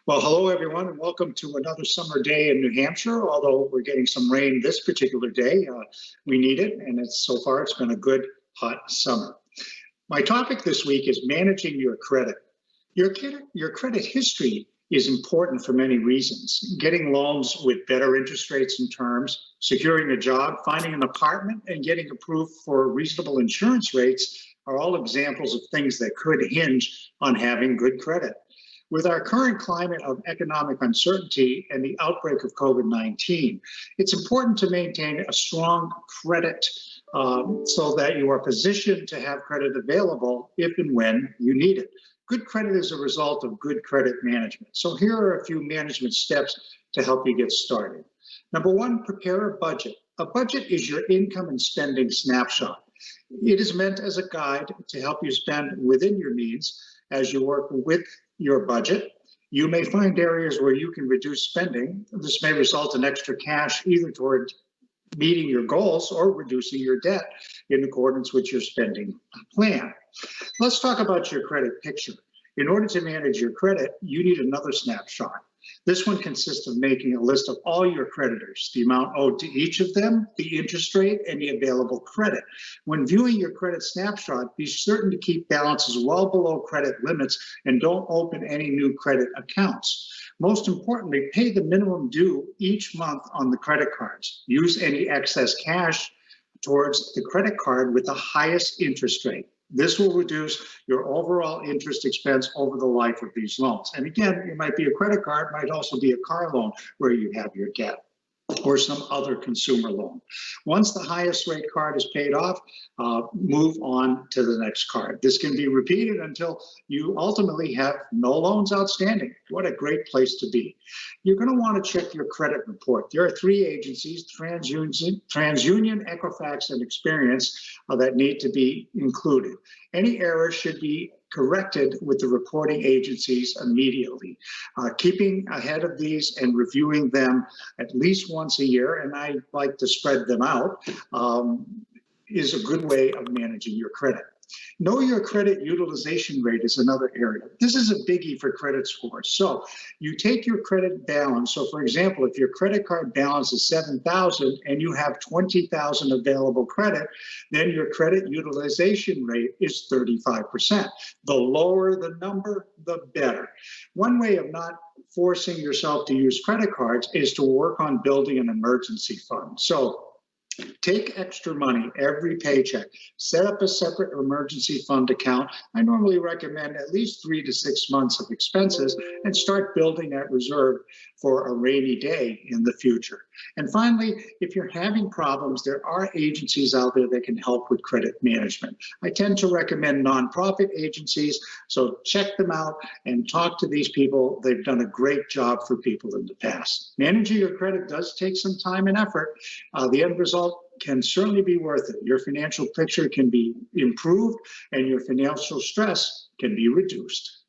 Well, hello everyone, and welcome to another summer day in New Hampshire. Although we're getting some rain this particular day, we need it, and so far it's been a good hot summer. My topic this week is managing your credit. Your credit history is important for many reasons. Getting loans with better interest rates and terms, securing a job, finding an apartment, and getting approved for reasonable insurance rates are all examples of things that could hinge on having good credit. With our current climate of economic uncertainty and the outbreak of COVID-19, it's important to maintain a strong credit so that you are positioned to have credit available if and when you need it. Good credit is a result of good credit management. So here are a few management steps to help you get started. Number one, prepare a budget. A budget is your income and spending snapshot. It is meant as a guide to help you spend within your means. As you work with your budget, you may find areas where you can reduce spending. This may result in extra cash either toward meeting your goals or reducing your debt in accordance with your spending plan. Let's talk about your credit picture. In order to manage your credit, you need another snapshot. This one consists of making a list of all your creditors, the amount owed to each of them, the interest rate, and the available credit. When viewing your credit snapshot, be certain to keep balances well below credit limits and don't open any new credit accounts. Most importantly, pay the minimum due each month on the credit cards. Use any excess cash towards the credit card with the highest interest rate. This will reduce your overall interest expense over the life of these loans. And again, it might be a credit card, might also be a car loan where you have your debt, or some other consumer loan. Once the highest rate card is paid off, move on to the next card. This can be repeated until you ultimately have no loans outstanding. What a great place to be. You're going to want to check your credit report. There are three agencies, TransUnion, Equifax, and Experian, that need to be included. Any errors should be corrected with the reporting agencies immediately. Keeping ahead of these and reviewing them at least once a year, and I like to spread them out, is a good way of managing your credit. Know your credit utilization rate is another area. This is a biggie for credit scores. So you take your credit balance. So for example, if your credit card balance is $7,000 and you have $20,000 available credit, then your credit utilization rate is 35%. The lower the number, the better. One way of not forcing yourself to use credit cards is to work on building an emergency fund. So take extra money every paycheck. Set up a separate emergency fund account. I normally recommend at least 3 to 6 months of expenses and start building that reserve for a rainy day in the future. And finally, if you're having problems, there are agencies out there that can help with credit management. I tend to recommend nonprofit agencies, so check them out and talk to these people. They've done a great job for people in the past. Managing your credit does take some time and effort. The end result can certainly be worth it. Your financial picture can be improved and your financial stress can be reduced.